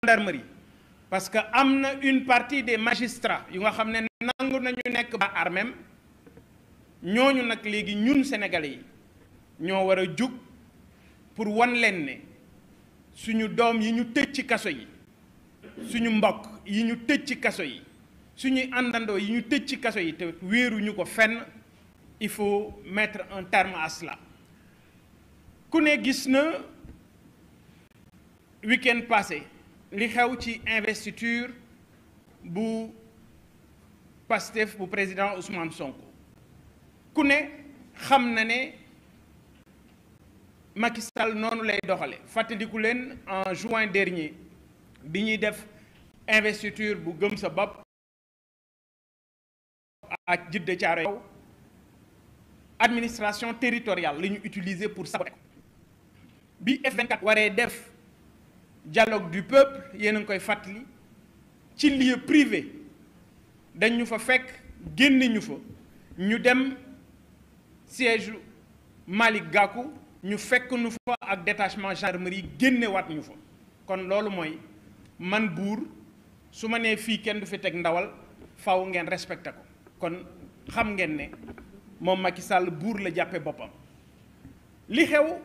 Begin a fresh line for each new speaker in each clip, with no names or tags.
gendarmerie parce que am na une partie des magistrats yu nga xam ne nangu nañu nekk ba armem ñooñu nag léegi ñun sénégalais yi ñoo war a jug pour wan leen ne suñu doom yi ñu tëj ci kaso yi suñu mbokk yi ñu tëj ci kaso yi suñuy àndandoo yi ñu tëj ci kaso yi te wéeruñu ko fenn il faut mettre un terme à cela. ku ne gis na week-end passé li xew ci investiture bu Pastef bu président Ousmane Sonko ku ne xam na ne Macky Sall noonu lay doxale fàttaliku leen en juin dernier bi ñuy def investiture bu gëm sa bopp ak Djiddah Thiaroye Kaw administration territoriale la ñu utiliser pour saboter ko bi F24 waree def dialogue du peuple yéen a ngi koy fàttali ci lieu privé dañ ñu fa fekk génne ñu fa ñu dem siège Malick Gakou ñu fekk nu fa ak détachement gendarmerie génnewaat ñu fa kon loolu mooy man buur su ma nee fii kenn du fi teg ndawal faw ngeen respecté ko kon xam ngeen ne moom Macky Sall buur la jàppe boppam li xew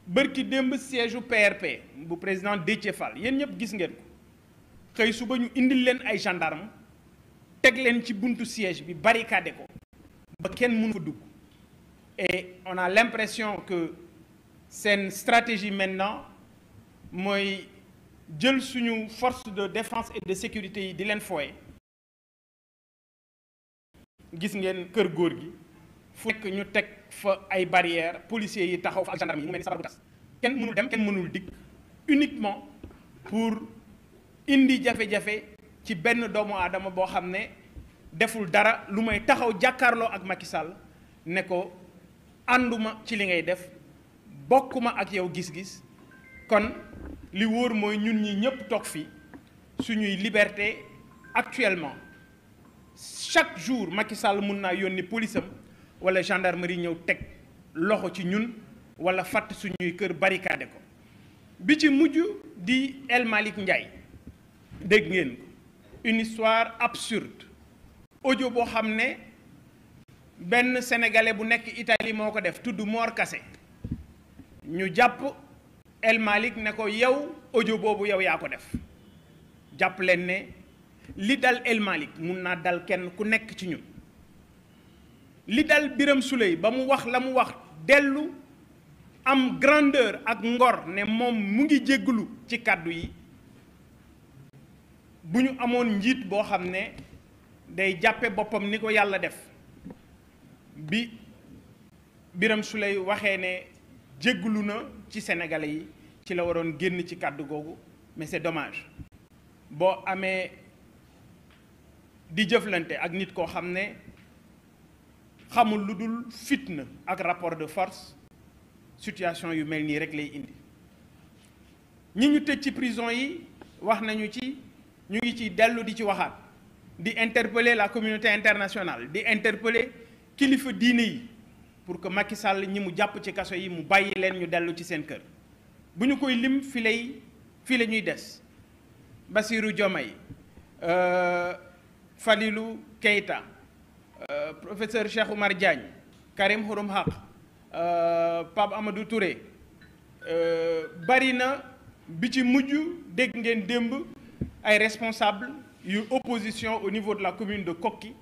bërki démb siège u PRP bu président Déthié Fall yéen ñëpp gis ngeen ko xëy suba ñu indil leen ay gendarme teg leen ci buntu siège bi barricadé ko ba kenn mënu fa dugg et on a l'impression que seen stratégie maintenant mooy jël suñu force de défense et de sécurité yi di leen fooye gis ngeen kër góor gi fu nekk ñu teg fa ay barrières policiers yi taxaw fa ak gendarme yi mu mel ni sabar bu tas kenn mënul dem kenn mënul dikk uniquement pour indi jafe-jafe ci benn doomu aadama boo xam ne deful dara lu may taxaw jàkkaarloo ak Macky Sall ne ko ànduma ci li ngay def bokkuma ak yow gis-gis kon li wóor mooy ñun ñi ñëpp toog fii suñuy liberté actuellement chaque jour Macky Sall mun naa yónni police am wala gendarmerie ñëw teg loxo ci ñun wala fàtt suñuy kër barricade ko bi ci mujj di El Malick Ndiaye dégg ngeen ko une histoire absurde audio boo xam ne benn sénégalais bu nekk Italie moo ko def tudd Mor Kassé ñu jàpp El Malick ne ko yow audio boobu yow yaa ko def jàpp leen ne li dal El Malick mun naa dal kenn ku nekk ci ñun li dal Birame Souleye ba mu wax la mu wax dellu am grandeur ak ngor ne moom mu ngi jégglu ci kàddu yi bu ñu amoon njiit boo xam ne day jàppe boppam ni ko yàlla def bi Birame Souleye waxee ne jégglu na ci sénégalais yi ci la waroon génn ci kàddu googu mais c'est dommage boo amee di jëflante ak nit koo xam ne xamul lu dul fitna ak rapport de force situation yu mel nii rek lay indi ñi ñu tëj ci prison yi wax nañu ci ñu ngi ci dellu di ci waxaat di interpeller la communauté internationale di interpeller kilifa diine yi pour que Macky Sall ñi mu jàpp ci kaso yi mu bàyyi leen ñu dellu ci seen kër bu ñu koy lim fii la ñuy des Bassirou Diomaye Fadilou Keïta professeur Cheikh Oumar Diagne Karim Xurum Xaq Pape Amadou Touré bari na bi ci mujj dégg ngeen démb ay responsable yu opposition au niveau de la commune de Koki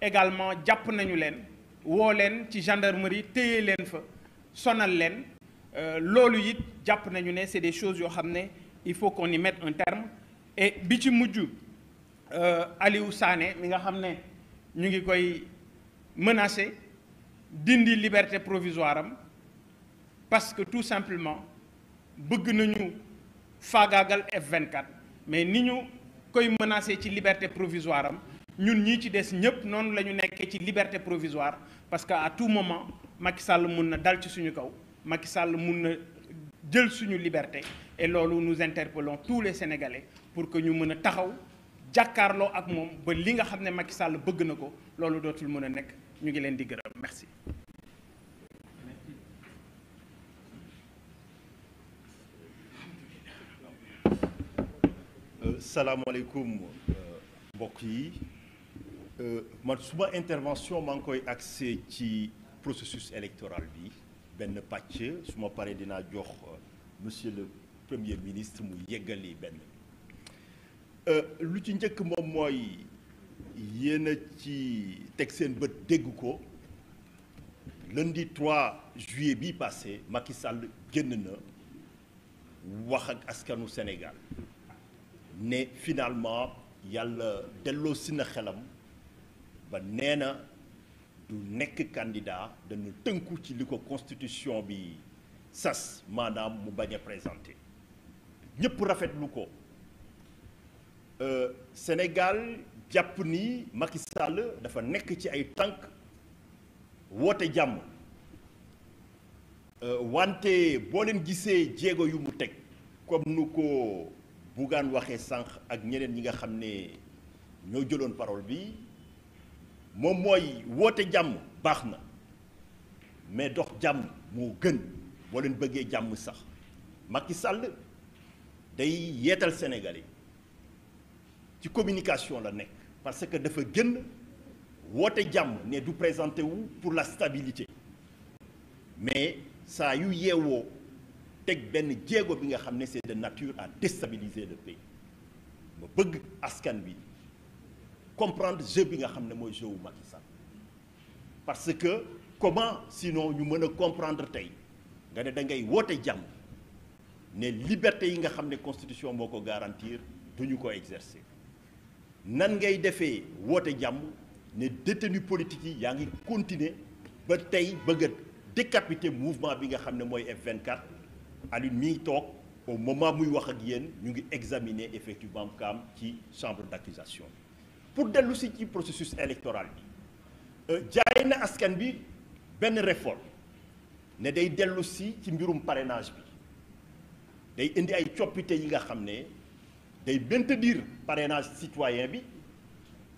également jàpp nañu leen woo leen ci gendarmerie téye leen fa sonal leen loolu it jàpp nañu ne c'est des choses yoo xam ne il faut qu'on y mette un terme et bi ci mujj Aliou Sané mi nga xam ne ñu ngi koy menacer dindi liberté provisoire am parce que tout simplement bëgg nañu faagaagal F24 mais ni ñu koy menacer ci liberté provisoire am ñun ñii ci des ñëpp noonu la ñu nekkee ci liberté provisoire parce que à tout moment Macky Sall mun na dal ci suñu kaw Macky Sall mun na jël suñu liberté et loolu nous interpellons tous les Sénégalais pour que ñu mën a taxaw jàkkaarloo ak moom ba li nga xam ne Macky Sall bëgg na ko loolu dootul mën a nekk ñu ngi leen di gërëm merci.
salaamaaleykum mbokk yi man suma intervention maa ngi koy axé ci processus électoral bi benn pàcc su ma paree dinaa jox monsieur le premier ministre mu yeggali benn lu ci njëkk moom mooy yéen a ci teg seen bët dégg ko lundi 3 juillet bi passé Macky Sall génn na wax ak askanu Sénégal ne finalement yàlla delloo si na xelam ba nee na du nekk candidat dana tënku ci li ko constitution bi sas maanaam mu bañ a présenté ñëpp rafetlu ko Sénégal jàpp ni Macky Sall dafa nekk ci ay tànk woote jàmm wante boo leen gisee jéego yu mu teg comme nu ko Bougane waxee sànq ak ñeneen ñi nga xam ne ñoo jëloon parole bi moom mooy woote jàmm baax na mais dox jàmm moo gën boo leen bëggee jàmm sax Macky Sall day yeetal Sénégalais ci communication la nekk parce que dafa gën woote jàmm ne du présenté wu pour la stabilité mais saa yu yeewoo teg benn jéego bi nga xam ne c'est de nature à déstabiliser le pays ma bëgg askan bi comprendre jeu bi nga xam ne mooy jeu wu Macky Sall parce que comment sinon ñu mën a comprendre tey nga ne da ngay woote jàmm ne liberté yi nga xam ne constitution moo ko garantir du ñu ko exercer nan ngay defee woote jàmm ne détenu politique yi yaa ngi continuer ba tey bëgg a décapiter mouvement bi nga xam ne mooy F24 Alioune mi ngi toog au moment muy wax ak yéen ñu ngi examiner effectivement kaam ci chambre d'accusation pour dellu si ci processus électoral bi jaay na askan bi benn réforme ne day dellu si ci mbirum parrainage bi day indi ay coppite yi nga xam ne day maintenir parrainage citoyen bi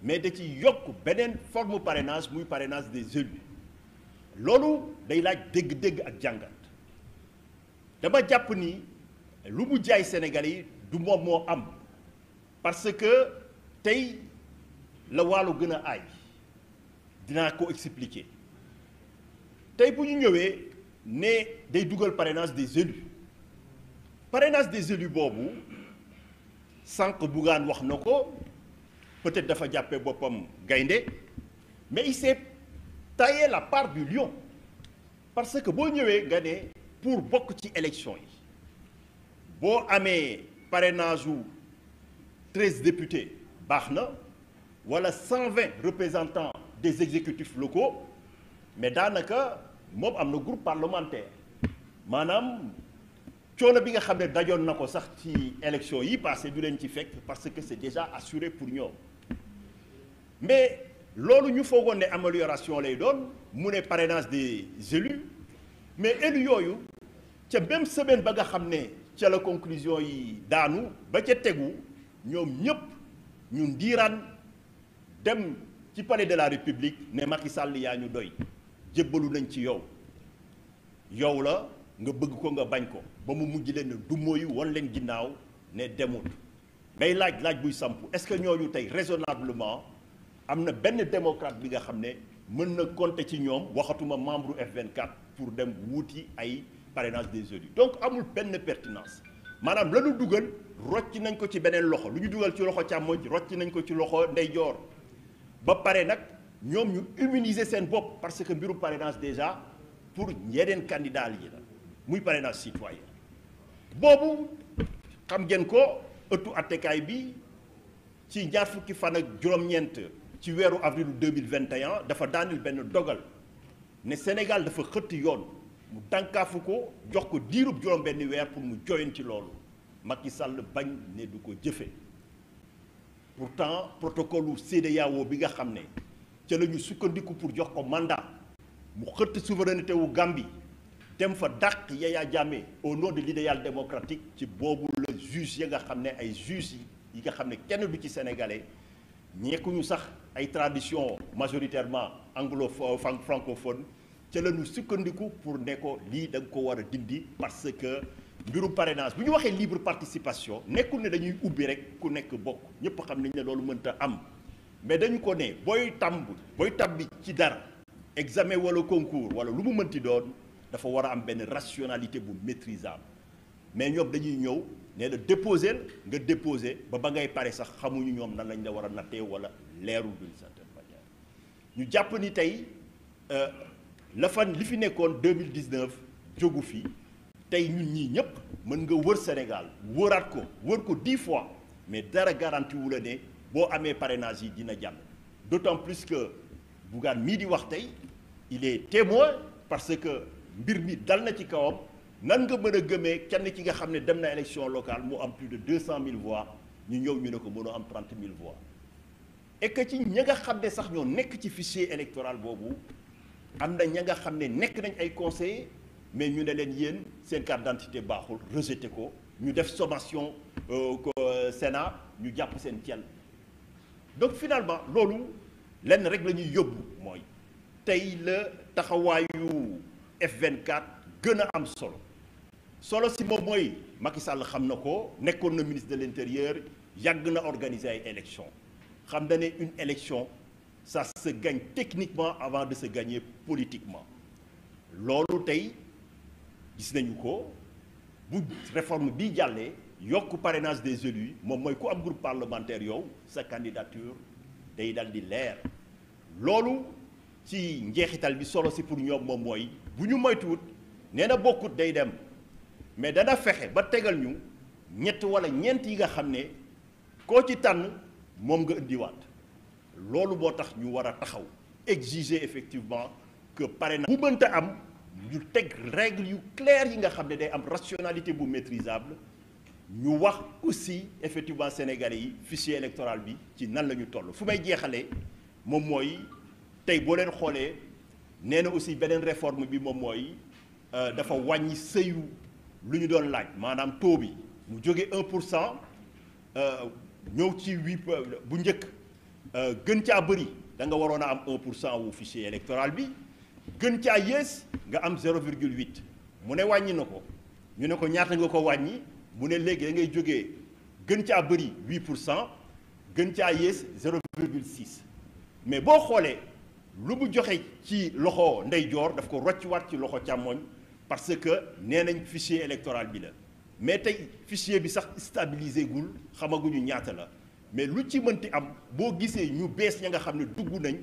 mais da ci yokk beneen forme parrainage muy parrainage des élus loolu day laaj dégg-dégg ak jàngat dama jàpp ni lu mu jaay Sénégalais yi du moom moo am parce que tey la wàllu gën a aay dinaa ko expliquer tey bu ñu ñëwee ne day dugal parrainage des élus boobu sànq Bougane wax na ko peut-être dafa jàppee boppam gaynde mais il s'est taillé la part du lion parce que boo ñëwee nga ne pour bokk ci élection yi boo amee parrainage u 13 députés baax na wala 120 représentants des exécutifs locaux mais daanaka moom am na groupe parlementaire maanaam coono bi nga xam ne dajoon na ko sax ci élection yi passé du leen ci fekk parce que c'est déjà assuré pour ñoom mais loolu ñu foogoon ne amélioration lay doon mu ne parrainage des élus mais élus yooyu ca même semaine ba nga xam ne ca la conclusion yi daanu ba ca tegu ñoom ñëpp ñu ndiiraan dem ci palais de la République ne Macky Sall yaa ñu doy jébbalu nañ ci yow la nga bëgg ko nga bañ ko ba mu mujj leen ne du mooyu wan leen ginnaaw ne demut ngay laaj buy samp est-ce que ñooñu tey raisonnablement am na benn démocrate bi nga xam ne mën na compter ci ñoom waxatuma membre F24 pour dem wuuti ay parrainage des élus donc amul benn pertinence maanaam la ñu dugal rocci nañ ko ci beneen loxo lu ñu dugal ci loxo càmmoñ rocci nañ ko ci loxo ndeyjoor ba pare nag ñoom ñu immuniser seen bopp parce que mbirum parrainage déjà pour yeneen candidat yi la muy parrainage citoyen boobu xam ngeen ko ëttu attekaay bi ci ñaar fukki fan ak juróom-ñeent ci weeru avril 2021 dafa daanil benn dogal ne Sénégal dafa xëtt yoon mu tànkaafu ko jox ko diirub juróom benn weer pour mu joyen ci loolu Macky Sall bañ ne du ko jëfe pourtant protocole u CEDEAO bi nga xam ne ca la ñu sukkandiku pour jox ko mandat mu xëtt souveraineté wu Gambie dem fa dàq Yaya Jammeh au nom de l'idéal démocratique ci boobu la juge ya nga xam ne ay juges yi nga xam ne kenn du ci sénégalais ñekkuñu sax ay tradition majoritairement anglophone francophone ca la ñu sukkandiku pour ne ko lii da nga ko war a dindi parce que mbirum parrainage bu ñu waxee libre participation nekkul ne dañuy ubbi rek ku nekk bokk ñëpp xam nañ ne loolu mënta am mais dañu ko ne booy tabbi ci dara examen wala concours wala lu mu mënti doon dafa war a am benn rationalité bu maîtrisable mais ñoom dañuy ñëw nee na déposer nga déposer ba ngay pare sax xamuñu ñoom nan lañ la war a nattee wala leerul d'une certaine manière ñu jàpp ni tey li fi nekkoon 2019 jógu fi tey ñun ñii ñëpp mën nga wër Sénégal wër ko 10 fois mais dara garanti wu la ne boo amee parrainage yi dina jàll d'autant plus que Bougane mii di wax tey il est témoin parce que mbir mi dal na ci kawam nan nga mën a gëmee kenn ki nga xam ne dem na élection locale mu am plus de 200 000 voix ñu ñëw ñu ne ko mënoo am 30 000 voix et que ci ña nga xam ne sax ñoo nekk ci fichier électoral boobu am na ña nga xam ne nekk nañ ay conseillers mais ñu ne leen yéen seen carte d'identité baaxul rejeté ko ñu def sommation Sénat ñu jàpp seen cel donc finalement loolu lenn rek la ñuy yóbbu mooy tey la taxawaayu F24 gën a am solo si moom mooy Macky Sall xam na ko nekkoon na ministre de l'intérieur yàgg na organiser ay élections xam na ne une élection ça se gagne techniquement avant de se gagner politiquement loolu tey gis nañu ko bu réforme bi jàllee yokk parrainage des élus moom mooy ku am groupe parlementaire yow sa candidature day dal di leer loolu ci njeexital bi solo si pour ñoom moom mooy bu ñu moytuwut nee na bokkut day dem mais dana fexe ba tegal ñu ñett wala ñeent yi nga xam ne koo ci tànn moom nga indiwaat loolu moo tax ñu war a taxaw exiger effectivement que parrainage bu mënta am ñu teg règle yu claires yi nga xam ne day am rationalité bu maîtrisable ñu wax aussi effectivement sénégalais yi fichier électoral bi ci nan la ñu toll fu may jeexalee moom mooy tey boo leen xoolee nee na aussi beneen réforme bi moom mooy dafa wàññi sëyu lu ñu doon laaj maanaam taux bi mu jóge 1% ñëw ci 8 bu njëkk gën caa bëri da nga waroon a am 1% wu fichier électoral bi gën caa yées nga am 0,8 mu ne wàññi na ko ñu ne ko ñaata nga ko wàññi mu ne léegi da ngay jógee gën caa bëri 8% gën caa yées 0,6 mais boo xoolee lu mu joxe ci loxo ndeyjoor daf ko rocciwaat ci loxo càmmoñ parce que nee nañ fichier électoral bi la mais tey fichier bi sax stabilisé gul xamaguñu ñaata la mais lu ci mënti am boo gisee ñu bees ña nga xam ne dugg nañ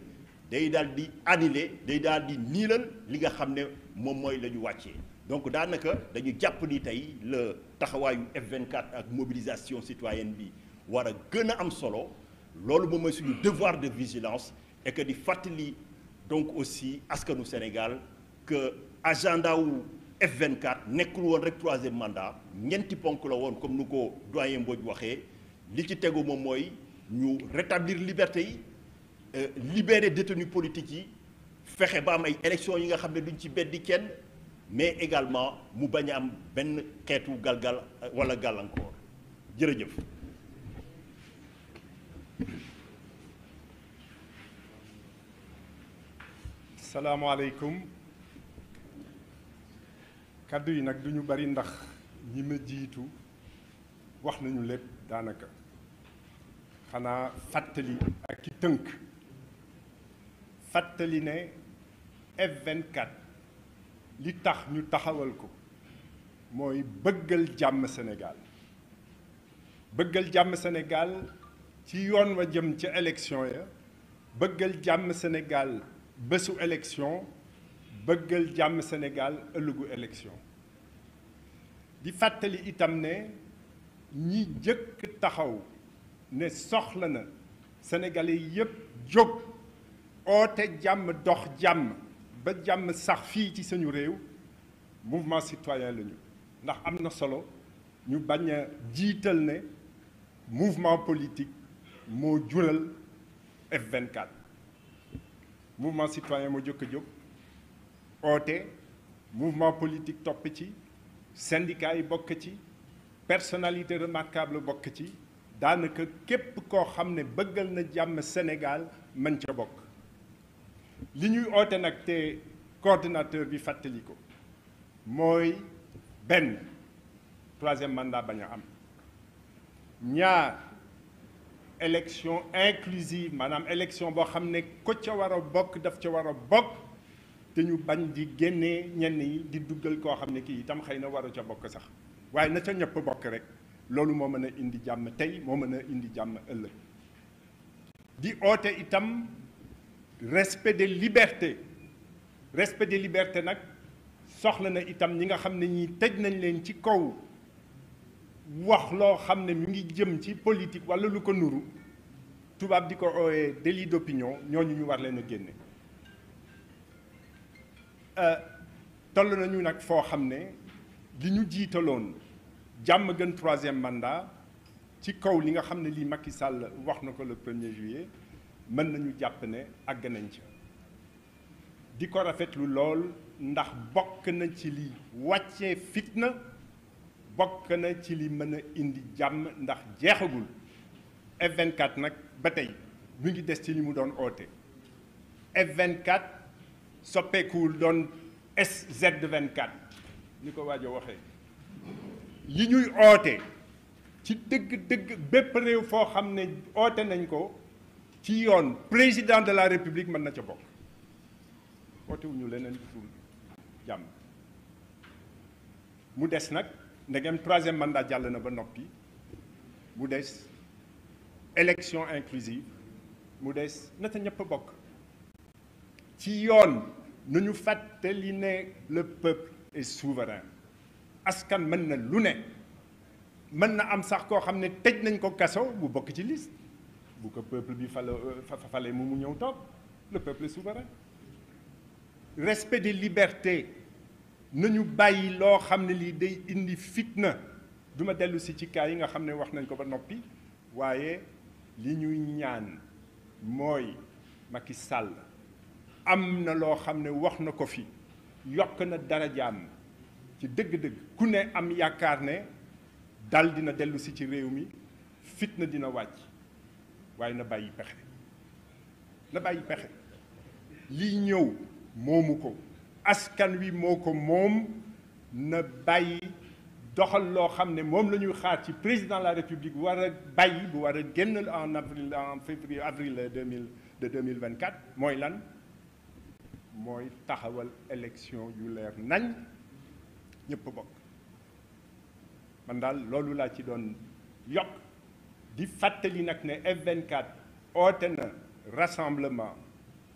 day daal di annuler day daal di niilal li nga xam ne moom mooy la ñu wàccee donc daanaka dañu jàpp ni tey la taxawaayu F24 ak mobilisation citoyenne bi war a gën a am solo loolu moom mooy suñu devoir de vigilance et que di fàttali donc aussi askanu Sénégal que agenda wu F24 nekkul woon rek troisième mandat ñeenti ponk la woon comme nu ko doyen Mbodj waxee li ci tegu moom mooy ñu rétablir liberté yi libérer détenus politiques yi fexe ba am ay élections yi nga xam ne duñ ci beddi kenn mais également mu bañ a am benn xeetu galgal wala gàllankoor jërëjëf.
salaamaaleykum kàddu yi nag duñu bari ndax ñi ma jiitu wax nañu lépp daanaka xanaa fàttali ak i tënk fàttali ne F24 li tax ñu taxawal ko mooy bëggal jàmm Sénégal bëggal jàmm Sénégal ci yoon wa jëm ca élection ya bëggal jàmm Sénégal bésu élection bëggal jàmm Sénégal ëllëgu élection di fàttali itam ne ñi jëkk taxaw ne soxla na sénégalais yépp jóg oote jàmm dox jàmm ba jàmm sax fii ci suñu réew mouvement citoyen lañu ndax am na solo ñu bañ a jiital ne mouvement politique moo jural F24 mouvement citoyen moo jëkk a jóg oote mouvement politique topp ci syndicat yi bokk ci personnalité remarquable bokk ci daanaka képp koo xam ne bëggal na jàmm Sénégal mën ca bokk li ñuy oote nag te coordinateur bi fàttali ko mooy benn troisième mandat bañ a am. ñaar élection inclusive maanaam élection boo xam ne ko ca war a bokk daf ca war a bokk te ñu bañ di génnee ñenn yi di duggal koo xam ne kii itam xëy na waru ca bokk sax waaye na ca ñëpp bokk rek loolu moo mën a indi jàmm tey moo mën a indi jàmm ëllëg. di oote itam respect des libertés nag soxla na itam ñi nga xam ne ñi tëj nañ leen ci kaw wax loo xam ne mu ngi jëm ci politique walla lu ko nuru tubaab di ko ooyee délit d'opinion ñooñu ñu war leen a génne. toll nañu nag foo xam ne li ñu jiitaloon jàmm gën troisième mandat ci kaw li nga xam ne lii Macky Sall wax na ko le 1er juillet mën nañu jàpp ne àgg nañ ca di ko rafetlu lool ndax bokk na ci li wàccee fitna bokk na ci li mën a indi jàmm ndax jeexagul F24 nag ba tey mu ngi des ci li mu doon oote F24 soppeekuwul doon SZ24 ni ko waajo waxee li ñuy oote ci dëgg-dëgg bépp réew foo xam ne oote nañ ko ci yoon président de la république mën na ca bokk ootewuñu leneen dul jàmm mu des nag ndegem troisième mandat jàll na ba noppi mu des élection inclusive mu des na ca ñëpp bokk ci yoon nañu fàttali ne le peuple est souverain askan mën na lu ne mën na am sax koo xam ne tëj nañ ko kaso bu bokk ci liste bu ko peuple bi fale mu ñëw toog le peuple est souverain. Respect des libertés nañu bàyyi loo xam ne lii day indi fitna du ma dellu si ci cas yi nga xam ne wax nañ ko ba noppi waaye li ñuy ñaan mooy Macky Sall am na loo xam ne wax na ko fi yokk na darajaam ci dëgg-dëgg ku ne am yaakaar ne dal dina dellu si ci réew mi fitna dina wàcc waaye na bàyyi pexe lii ñëw moomu ko askan wi moo ko moom na bàyyi doxal loo xam ne moom la ñuy xaar ci président de la république war a bàyyi bu war a génn en février avril 2024 mooy lan mooy taxawal élection yu leer nañ ñëpp bokk man daal loolu laa ci doon yokk di fàttali nag ne F24 oote na rassemblement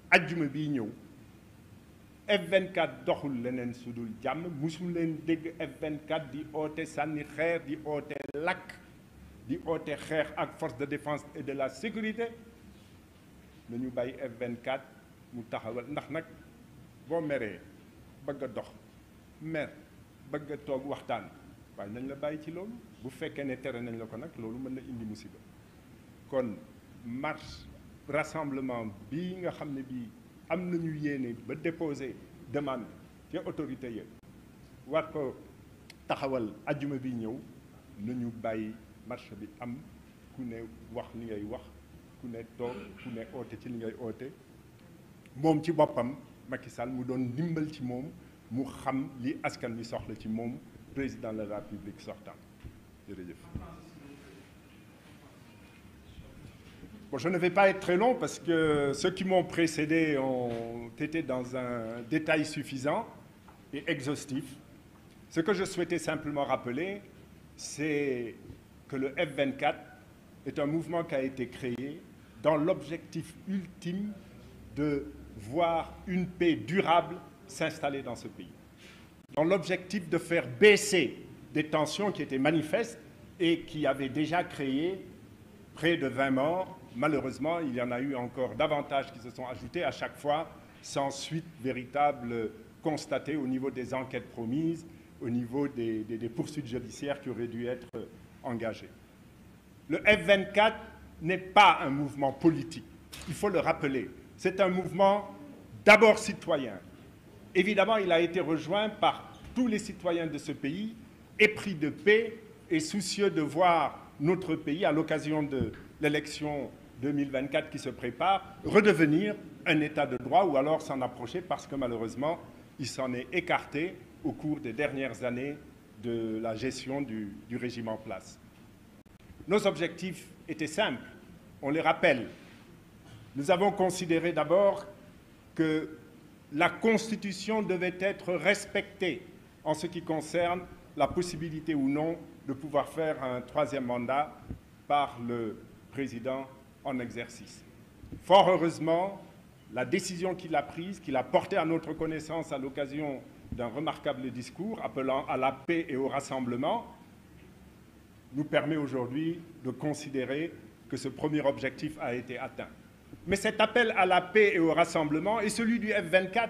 ajjuma bii ñëw F24 doxul leneen su dul jàmm musul leen dégg F24 di oote sànni xeer di oote lakk di oote xeex ak force de défense et de la sécurité nañu bàyyi F24 mu taxawal ndax nag boo meree bëgg a dox mer bëgg a toog waxtaan waaye nañ la bàyyi ci loolu bu fekkee ne tere nañ la ko nag loolu mën na indi musiba kon marche rassemblement bii nga xam ne bii am nañu yéene ba déposer demande ci autorité yi war ko taxawal ajjuma bi ñëw nañu bàyyi marche bi am ku ne wax li ngay wax ku ne toog ku ne oote ci li ngay oote moom ci boppam Macky Sall mu doon dimbal ci moom mu xam li askan wi soxla ci moom président de la République sortant jërëjëf. Bon, je ne vais pas être très long parce que ceux qui m'ont précédé ont été dans un détail suffisant et exhaustif. Ce que je souhaitais simplement rappeler, c'est que le F24 est un mouvement qui a été créé dans l'objectif ultime de voir une paix durable s'installer dans ce pays. Dans l'objectif de faire baisser des tensions qui étaient manifestes et qui avaient déjà créé près de 20 morts. Malheureusement, il y en a eu encore davantage qui se sont ajoutés à chaque fois, sans suite véritable constatée au niveau des enquêtes promises, au niveau des poursuites judiciaires qui auraient dû être engagées. Le F24 n'est pas un mouvement politique, il faut le rappeler. C'est un mouvement d'abord citoyen. Évidemment, il a été rejoint par tous les citoyens de ce pays, épris de paix et soucieux de voir notre pays, à l'occasion de l'élection 2024 qui se prépare, redevenir un état de droit ou alors s'en approcher parce que malheureusement, il s'en est écarté au cours des dernières années de la gestion du régime en place. Nos objectifs étaient simples, on les rappelle. Nous avons considéré d'abord que la Constitution devait être respectée en ce qui concerne la possibilité ou non de pouvoir faire un troisième mandat par le président en exercice. Fort heureusement, la décision qu'il a prise, qu'il a portée à notre connaissance à l'occasion d'un remarquable discours appelant à la paix et au rassemblement, nous permet aujourd'hui de considérer que ce premier objectif a été atteint. Mais cet appel à la paix et au rassemblement est celui du F24.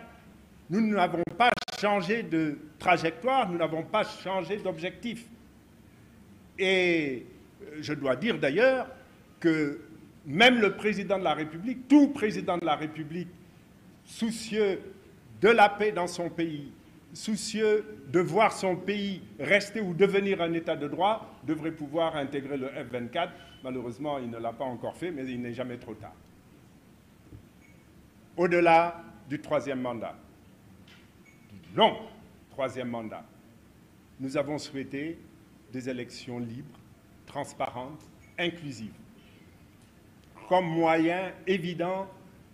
Nous n'avons pas changé de trajectoire, nous n'avons pas changé d'objectif. Et je dois dire d'ailleurs que même le président de la République, tout président de la République, soucieux de la paix dans son pays, soucieux de voir son pays rester ou devenir un État de droit, devrait pouvoir intégrer le F24. Malheureusement, il ne l'a pas encore fait, mais il n'est jamais trop tard. Au-delà du troisième mandat, du long troisième mandat, nous avons souhaité des élections libres, transparentes, inclusives, comme moyen évident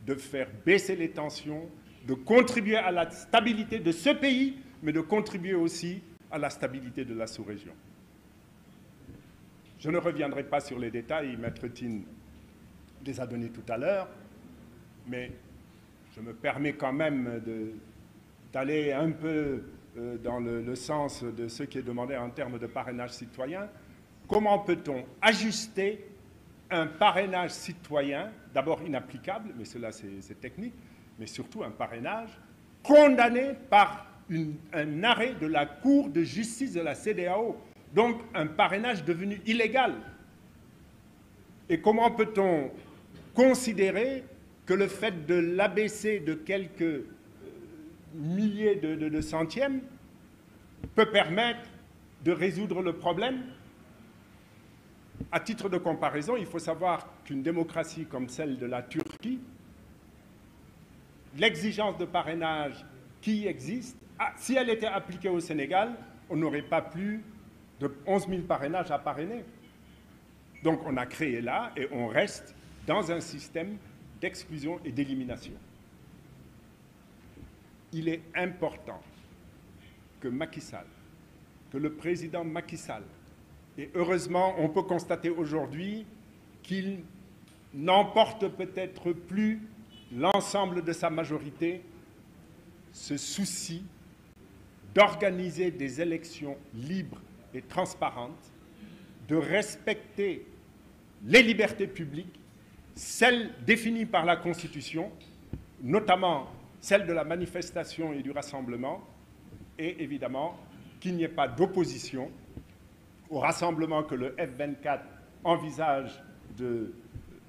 de faire baisser les tensions, de contribuer à la stabilité de ce pays, mais de contribuer aussi à la stabilité de la sous-région. Je ne reviendrai pas sur les détails, Maître Tin les a donnés tout à l'heure, mais je me permets quand même d'aller un peu dans le sens de ce qui est demandé en termes de parrainage citoyen. Comment peut-on ajuster un parrainage citoyen, d'abord inapplicable, mais cela c'est technique, mais surtout un parrainage condamné par un arrêt de la Cour de justice de la CEDEAO, donc un parrainage devenu illégal. Et comment peut-on considérer que le fait de l'abaisser de quelques milliers de centièmes peut permettre de résoudre le problème? À titre de comparaison, il faut savoir qu'une démocratie comme celle de la Turquie, l'exigence de parrainage qui existe, si elle était appliquée au Sénégal, on n'aurait pas plus de 11 000 parrainages à parrainer. Donc on a créé là et on reste dans un système d'exclusion et d'élimination. Il est important que Macky Sall, que le président Macky Sall, et heureusement, on peut constater aujourd'hui qu'il n'emporte peut-être plus l'ensemble de sa majorité, ce souci d'organiser des élections libres et transparentes, de respecter les libertés publiques, celles définies par la Constitution, notamment celle de la manifestation et du rassemblement, et évidemment qu'il n'y ait pas d'opposition au rassemblement que le F24 envisage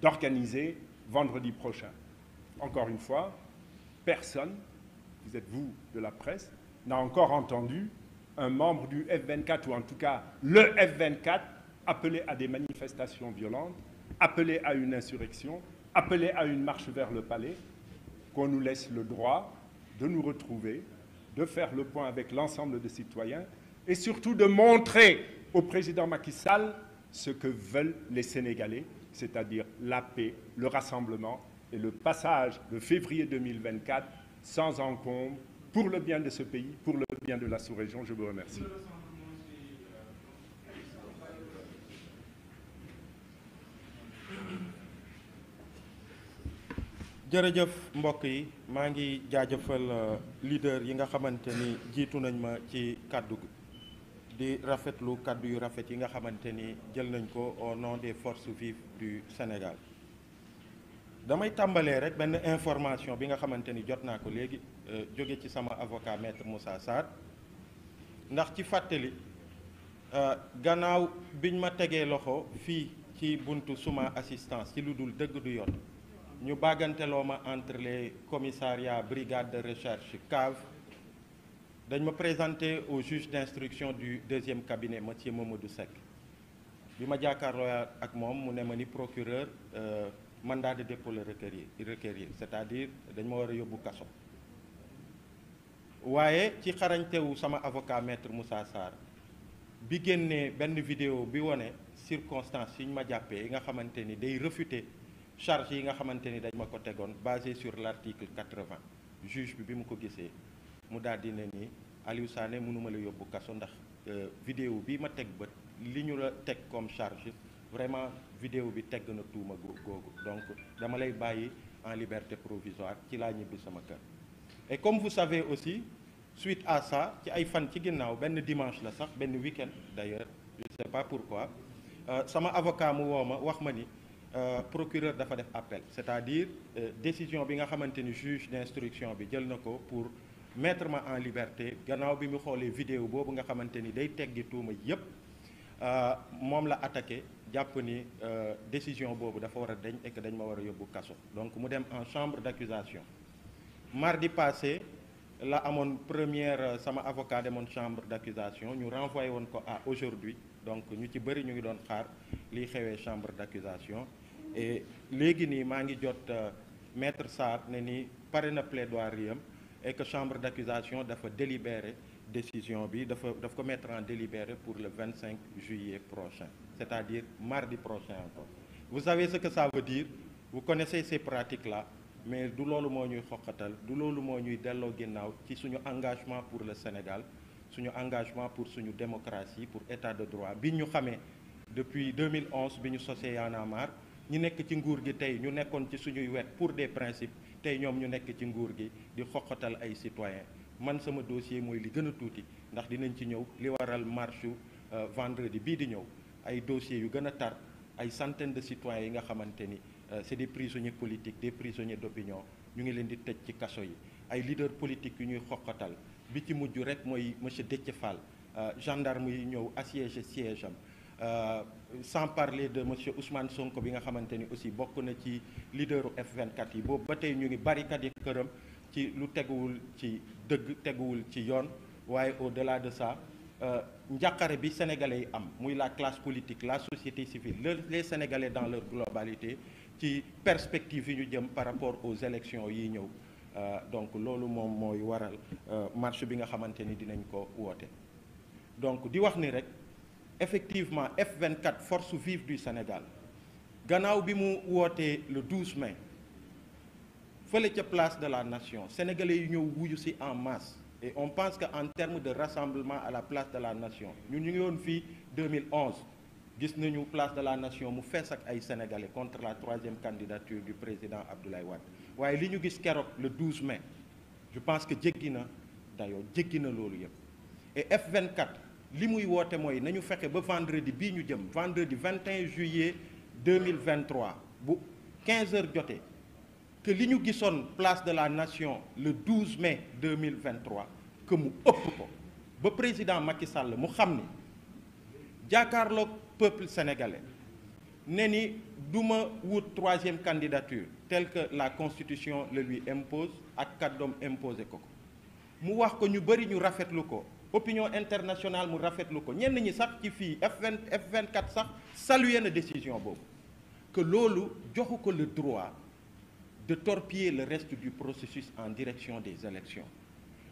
d'organiser vendredi prochain. Encore une fois, personne, vous êtes vous de la presse, n'a encore entendu un membre du F24, ou en tout cas le F24, appeler à des manifestations violentes, appeler à une insurrection, appeler à une marche vers le palais, qu'on nous laisse le droit de nous retrouver, de faire le point avec l'ensemble des citoyens et surtout de montrer au président Macky Sall ce que veulent les Sénégalais, c'est-à-dire la paix, le rassemblement et le passage de février 2024 sans encombre pour le bien de ce pays, pour le bien de la sous-région. Je vous remercie.
jërëjëf mbokk yi maa ngi jaajëfal leader yi nga xamante ni jiitu nañ ma ci kàddu gi di rafetlu kàddu yu rafet yi nga xamante ni jël nañ ko au nom des forces vives du Sénégal. damay tàmbalee rek benn information bi nga xamante ni jot naa ko léegi jóge ci sama avocat maître Moussa Sarr ndax ci fàttali gannaaw biñ ma tegee loxo fii ci buntu suma assistance ci lu dul dëgg du yoon ñu bàgganteloo ma entre les commissariats brigade de recherche CAV dañ ma présenté au juge d'instruction du deuxième cabinet monsieur Mamadou Seck bi ma jàkkaarloo ak moom mu ne ma ni procureur mandat de dépôt la requérir c'est-à-dire dañ ma war a yóbbu kaso waaye ci xarañtewu sama avocat maître Moussa Sarr bi génnee benn vidéo bi wone circonstances yi ñu ma jàppee yi nga xamante ni day réfuter charge yi nga xamante ni dañ ma ko tegoon basé sur l'article 80 juge bi mu ko gisee mu daal di ne ni Aliou Sané mënuma la yóbbu kaso ndax vidéo bi ma teg bët li ñu la teg comme charge vraiment vidéo bi tegg na tuuma googu donc dama lay bàyyi en liberté provisoire ci laa ñibbi sama kër. Et comme vous savez aussi suite à ça ci ay fan ci ginnaaw benn dimanche la sax benn week-end d'ailleurs je sais pas pourquoi sama avocat mu woo ma wax ma ni procureur dafa def appel c'est-à-dire décision bi nga xamante ni juge d'instruction bi jël na ko pour mettre ma en liberté gannaaw bi mu xoolee vidéo boobu nga xamante ni day teggi tuuma yépp moom la attaqué jàpp ni décision boobu dafa war a deñ et que dañ ma war a yóbbu kaso donc mu dem en chambre d'accusation mardi passé la amoon première sama avocat demoon chambre d'accusation ñu renvoyé woon ko à aujourd'hui donc ñu ci bëri ñu ngi doon xaar liy xewee chambre d'accusation et léegi nii maa ngi jot maître Sarr ne ni pare na plaidoirie am et que chambre d'accusation dafa délibéré décision bi daf ko mettre en délibéré pour le 25 juillet prochain c'est-à-dire mardi prochain encore. Vous savez ce que ça veut dire, vous connaissez ces pratiques-là, mais du loolu moo ñuy xoqatal du loolu moo ñuy delloo ginnaaw ci suñu engagement pour le Sénégal suñu engagement pour suñu démocratie pour état de droit bi ñu xamee depuis 2011 bi ñu sosee Y'en a marre ñu nekk ci nguur gi tey ñu nekkoon ci suñuy wet pour des principes tey ñoom ñu nekk ci nguur gi di xoqatal ay citoyens man sama dossier mooy li gën a tuuti ndax dinañ ci ñëw li waral marche vendredi bii di ñëw ay dossiers yu gën a tar ay centaines de citoyens yi nga xamante ni c'est des prisonniers politiques des prisonniers d'opinion ñu ngi leen di tëj ci kaso yi ay leaders politiques yu ñuy xoqatal bi ci mujj rek mooy monsieur Déthié Fall gendarme yi ñëw assiégé siège am sans parler de monsieur Ousmane Sonko bi nga xamante ni aussi bokk na ci leaderu F24 yi boobu ba tey ñu ngi barricade këram ci lu teguwul ci dëgg teguwul ci yoon waaye au-delà de ça njàqare bi sénégalais yi am muy la classe politique la société civile les sénégalais dans leur globalité ci perspective yi ñu jëm par rapport aux élections yi ñëw donc loolu moom mooy waral marche bi nga xamante ni dinañ ko woote donc di wax ni rek effectivement F24 force vive du Sénégal gannaaw bi mu wootee le 12 mai fële ca place de la nation sénégalais yi ñëw wuyu ci en masse et on pense que en termes de rassemblement à la place de la nation ñun ñu ngi woon fii 2011 gis nañu place de la nation mu fees ak ay sénégalais contre la troisième candidature du président Abdoulaye Wade waaye li ñu gis keroog le 12 mai je pense que jéggi na dayoo jéggi na loolu yëpp et F24 li muy woote mooy nañu fexe ba vendredi bii ñu jëm vendredi 21 juillet 2023 bu 15 heures jotee que li ñu gisoon place de la nation le 12 mai 2023 que mu ëpp ko ba président Macky Sall mu xam ni jàkkaarloog peuple sénégalais ne ni du ma wut troisième candidature telle que la constitution le lui impose ak kàddoom imposé ko mu wax ko ñu bëri ñu rafetlu ko opinion internationale mu rafetlu ko ñenn ñi sax ci fii F24 sax saluer na décision boobu que loolu joxu ko le droit de torpiller le reste du processus en direction des élections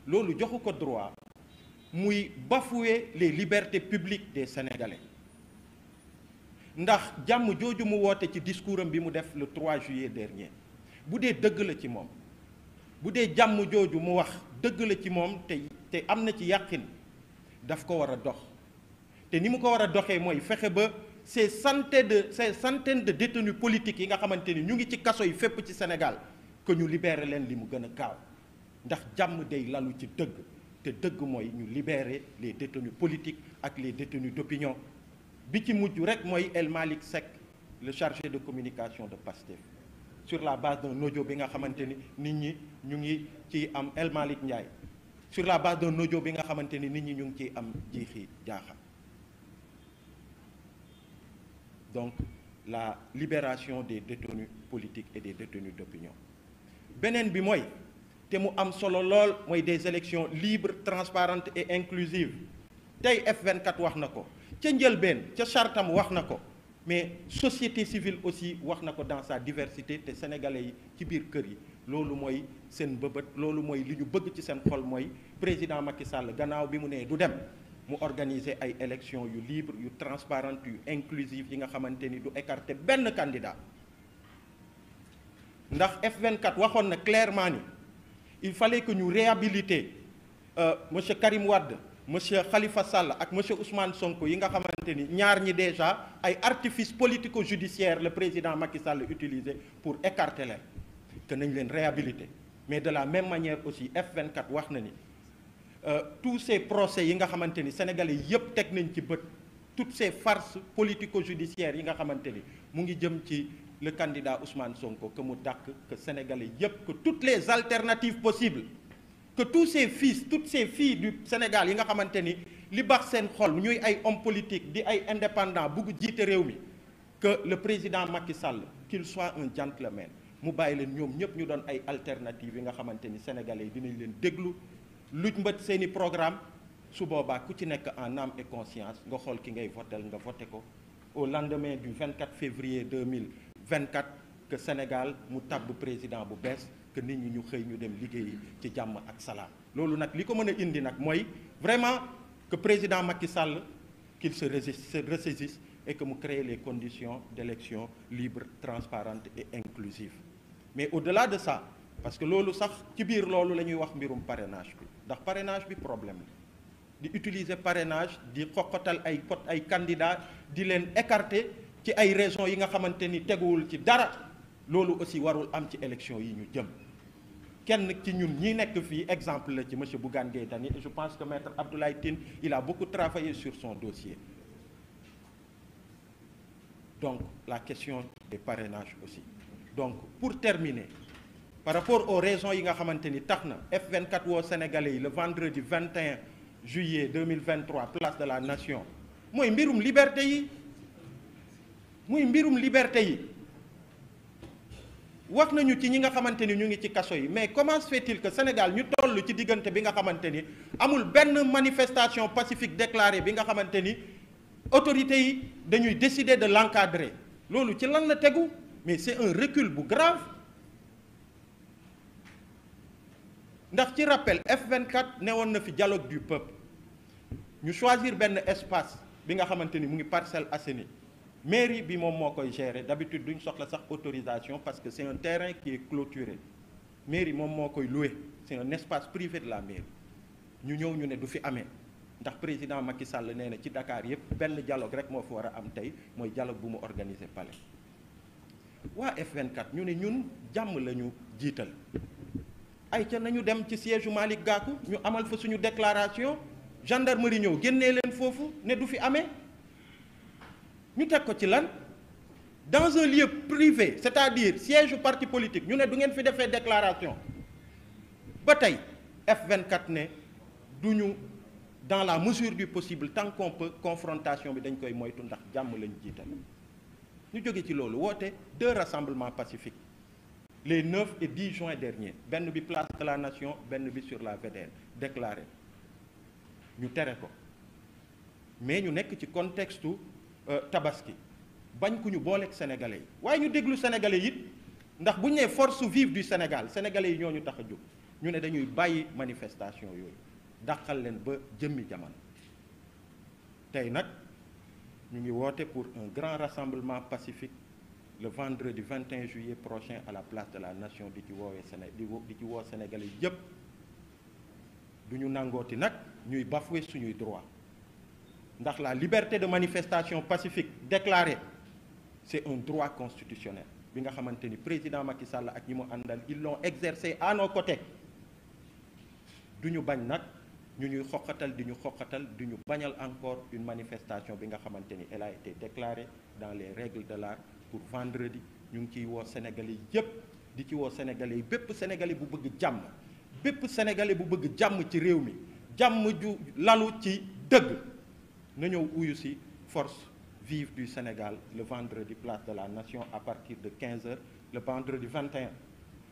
loolu joxu ko droit muy bafouer les libertés publiques des Sénégalais ndax jàmm jooju mu woote ci discours am bi mu def le 3 juillet dernier bu dee dëgg la ci moom bu dee jàmm jooju mu wax dëgg la ci moom te am na ci yàqin daf ko war a dox te ni mu ko war a doxee mooy fexe ba ces centaines de détenus politiques yi nga xamante ni ñu ngi ci kaso yi fépp ci Sénégal que ñu libérer leen li mu gën a gaaw ndax jàmm day lalu ci dëgg te dëgg mooy ñu libérer les détenus politiques ak les détenus d'opinion bi ci mujj rek mooy El Malick Seck le chargé de communication de Pastef sur la base d'un audio bi nga xamante ni nit ñi ñu ngi ci am El Malick Ndiaye sur la base d'un audio bi nga xamante ni nit ñi ñu ngi ciy am jiixi jaaxa donc la libération des détenus politiques et des détenus d'opinion beneen bi mooy te mu am solo lool mooy des élections libres transparentes et inclusives tey F24 wax na ko ca njëlbeen ca chartam wax na ko mais société civile aussi wax na ko dans sa diversité te sénégalais yi ci biir kër yi loolu mooy seen bëbët loolu mooy li ñu bëgg ci seen xol mooy président Macky Sall gannaaw bi mu nee du dem mu organiser ay élections yu libre yu transparente yu inclusive yi nga xamante ni du écarter benn candidat ndax F24 waxoon na clairement ni il fallait que ñu réhabiliter monsieur Karim Wade monsieur Khalifa Sall ak monsieur Ousmane Sonko yi nga xamante ni ñaar ñi déjà ay artifices politico-judiciaires le président Macky Sall utilisé pour écarter leen que nañ leen réhabiliter mais de la même manière aussi F24 wax na ni tous ces procès yi nga xamante ni sénégalais yëpp teg nañ ci bët toutes ces farces politico-judiciaires yi nga xamante ni mu ngi jëm ci le candidat Ousmane Sonko que mu dàkk que sénégalais yëpp que toutes les alternatives possibles que tous ces fils toutes ces filles du Sénégal yi nga xamante ni li baax seen xol ñuy ay hommes politiques di ay indépendants bugg jiite réew mi que le président Macky Sall qu'il soit un gentleman mu bàyyi leen ñoom ñëpp ñu doon ay alternatives yi nga xamante ni sénégalais yi dinañ leen déglu luñ mbët seeni programme su boobaa ku ci nekk en âme et conscience nga xool ki ngay votel nga voté ko au lendemain du 24 février 2024 que Sénégal mu tabb président bu bees que nit ñi ñu xëy ñu dem liggéeyi ci jàmm ak salaam loolu nag li ko mën a indi nag mooy vraiment que président Macky Sall qu'il se ressaisisse et que mu crée les conditions d'élection libres transparentes et inclusives mais au-delà de ça parce que loolu sax ci biir loolu la ñuy wax mbirum parrainage bi ndax parrainage bi problème la di utiliser parrainage di xoqatal ay candidats di leen écarter ci ay raisons yi nga xamante ni teguwul ci dara loolu aussi warul am ci élection yi ñu jëm kenn ci ñun ñi nekk fii exemple la ci monsieur Bougane Gueye Dany et je pense que maître Abdoulaye Tine il a beaucoup travaillé sur son dossier donc la question des parrainages aussi donc pour terminer par rapport aux raisons yi nga xamante ni tax na F24 woo Sénégalais yi le vendredi 21 juillet 2023 place de la Nation mooy mbirum liberté yi wax nañu ci ñi nga xamante ni ñu ngi ci kaso yi mais comment se fait-il que Sénégal ñu toll ci diggante bi nga xamante ni amul benn manifestation pacifique déclarée bi nga xamante ni autorités yi dañuy décider de l'encadrer loolu ci lan la tegu mais c'est un recul bu grave ndax ci rappel F24 newoon na fi dialogue du peuple ñu choisir benn espace bi nga xamante ni mu ngi Parcelles Assainies mairie bi moom moo koy gérer d'habitude duñ soxla sax autorisation parce que c'est un terrain qui est clôturé mairie moom moo koy loué c'est un espace privé de la mairie ñu ñëw ñu ne du fi amee ndax président Macky Sall nee na ci Dakar yëpp benn dialogue rek moo fi war a am tey mooy dialogue bu mu organiser palais waa F24 ñu ne ñun jàmm la ñu jiital ay ca nañu dem ci siège Malick Gakou ñu amal fa suñu déclaration gendarmerie ñëw génnee leen foofu ne du fi amee ñu teg ko ci lan dans un lieu privé c'est-à-dire siège parti politique ñu ne du ngeen fi defee déclaration ba tey F24 ne duñu dans la mesure du possible tant qu'on peut confrontation bi dañ koy moytu ndax jàmm lañu jiital ñu jóge ci loolu woote 2 rassemblements pacifiques les 9 et 10 juin dernier benn bi place de la Nation benn bi sur la VDN déclaré ñu tere ko mais ñu nekk ci contexte tabaski bañ ku ñu booleeg sénégalais yi waaye ñu déglu sénégalais it ndax bu ñu nee force vive du Sénégal sénégalais yi ñoo ñu tax a jóg ñu ne dañuy bàyyi manifestation yooyu dàqal leen ba jëmmi jamono tey nag ñu ngi woote pour un grand rassemblement pacifique le vendredi 21 juillet prochain à la place de la Nation di ci woowee di ci woo sénégalais yépp du ñu nangooti nag ñuy bafouer suñuy droit ndax la liberté de manifestation pacifique déclarée c'est un droit constitutionnel bi nga xamante ni président Macky Sall ak ñi mu àndal ils l'ont exercé à nos côtés du ñu bañ nag ñu ñuy xoqatal di ñu bañal encore une manifestation bi nga xamante ni elle a été déclarée dans les règles de l'art pour vendredi ñu ngi ciy woo sénégalais yépp di ci woo sénégalais yi bépp sénégalais bu bëgg jàmm bépp sénégalais bu bëgg jàmm ci réew mi jàmm ju lalu ci dëgg na ñëw uyu ci force vive du Sénégal le vendredi place de la Nation à partir de 15h le vendredi 21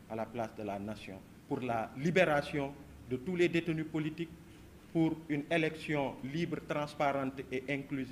à la place de la Nation pour la libération de tous les détenus politiques pour une élection libre, transparente et inclusive